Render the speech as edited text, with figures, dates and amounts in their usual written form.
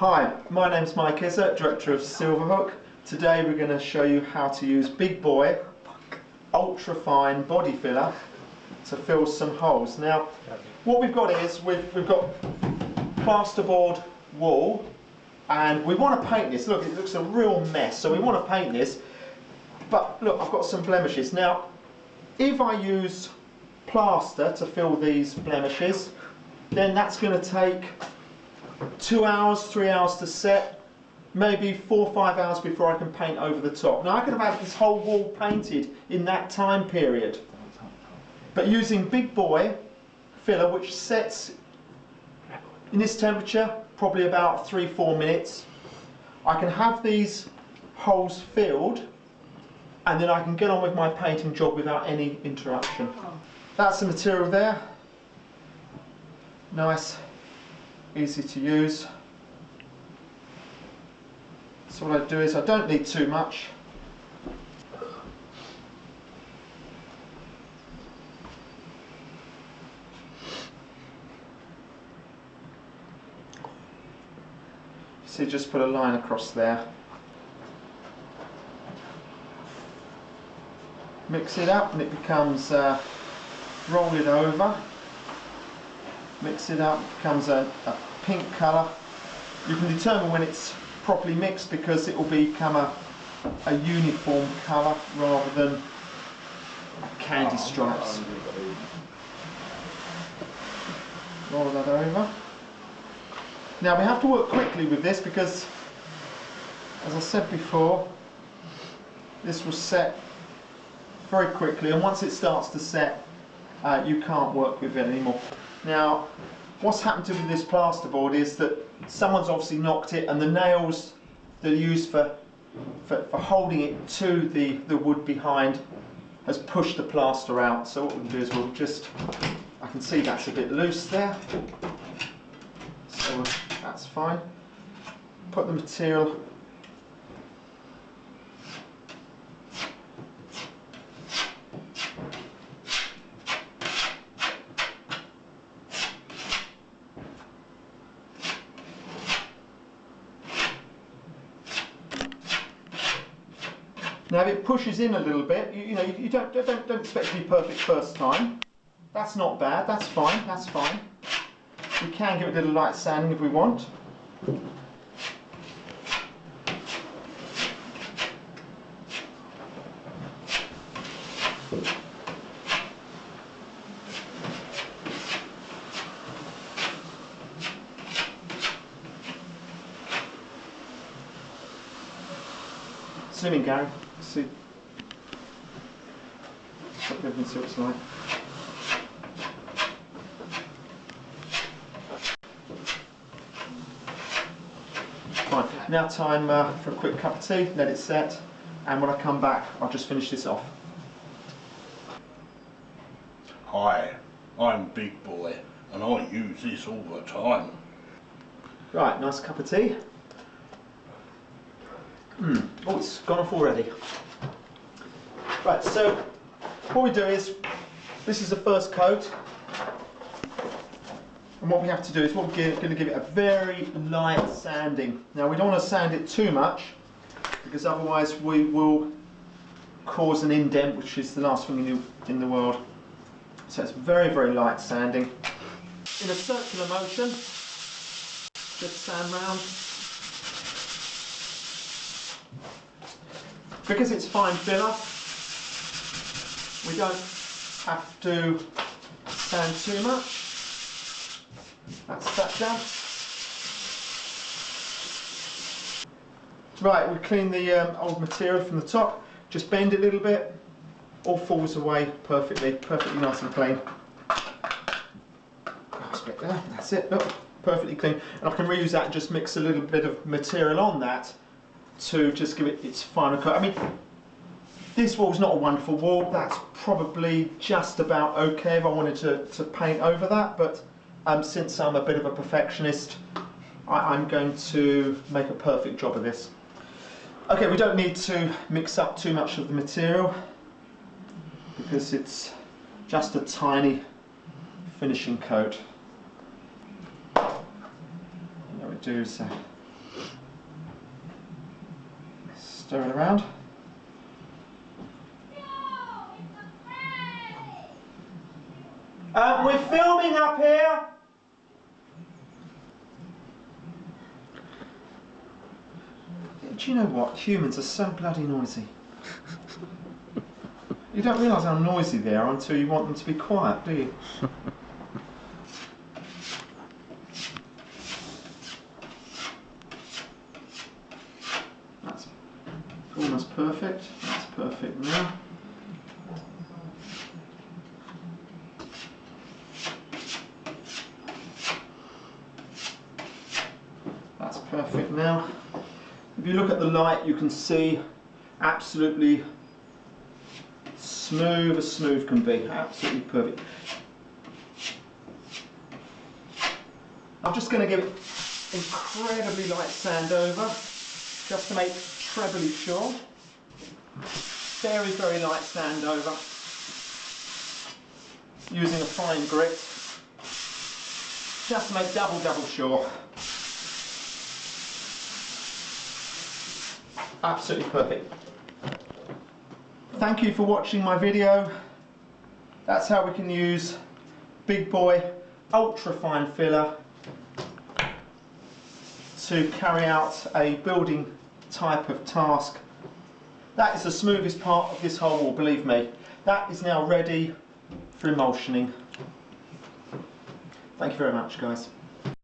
Hi, my name's Mike Izzard, Director of Silverhook. Today we're going to show you how to use Big Boy Ultra-Fine Body Filler to fill some holes. Now, what we've got is, we've got plasterboard wall and we want to paint this. Look, it looks a real mess, so we want to paint this. But look, I've got some blemishes. Now, if I use plaster to fill these blemishes, then that's going to take 2 hours, 3 hours to set, maybe 4 or 5 hours before I can paint over the top. Now I could have had this whole wall painted in that time period, but using Big Boy filler, which sets in this temperature probably about 3-4 minutes, I can have these holes filled and then I can get on with my painting job without any interruption. That's the material there. Nice, easy to use. So what I do is, I don't need too much. So just put a line across there. Mix it up and it becomes, roll it over. Mix it up, it becomes a pink colour. You can determine when it's properly mixed because it will become a uniform colour rather than candy stripes. Roll that over. Now we have to work quickly with this because, as I said before, this will set very quickly, and once it starts to set, you can't work with it anymore. Now, what's happened to this plasterboard is that someone's obviously knocked it, and the nails that are used for holding it to the wood behind has pushed the plaster out. So what we'll do is we'll just, I can see that's a bit loose there, so that's fine. Put the material now. If it pushes in a little bit, you don't expect to be perfect first time. That's not bad. That's fine. That's fine. We can give it a little light sanding if we want. Zoom in, Gary. See. Let me see what it's like. Fine. Now time for a quick cup of tea. Let it set, and when I come back, I'll just finish this off. Hi, I'm Big Boy, and I use this all the time. Right, nice cup of tea. Oh, it's gone off already. Right, so what we do is, this is the first coat, and what we have to do is we're going to give it a very light sanding. Now we don't want to sand it too much because otherwise we will cause an indent, which is the last thing in the world. So it's very, very light sanding. In a circular motion, just sand round. Because it's fine filler, we don't have to sand too much. That's that done. Right, we clean the old material from the top, just bend it a little bit, all falls away perfectly nice and clean. Split there, that's it, look, perfectly clean. And I can reuse that and just mix a little bit of material on that to just give it its final coat. I mean, this wall's not a wonderful wall. That's probably just about okay if I wanted to paint over that, but since I'm a bit of a perfectionist, I'm going to make a perfect job of this. Okay, we don't need to mix up too much of the material because it's just a tiny finishing coat. What we do is Stir it around. We're filming up here. Do you know what? Humans are so bloody noisy. You don't realise how noisy they are until you want them to be quiet, do you? That's almost perfect. That's perfect now. That's perfect now. If you look at the light, you can see absolutely smooth as smooth can be. Absolutely perfect. I'm just going to give it incredibly light sand over, just to make trebly sure. Very, very light sand over. Using a fine grit, just to make double sure. Absolutely perfect. Thank you for watching my video. That's how we can use Big Boy Ultra-Fine Filler to carry out a building type of task. That is the smoothest part of this whole wall, believe me. That is now ready for emulsioning. Thank you very much, guys.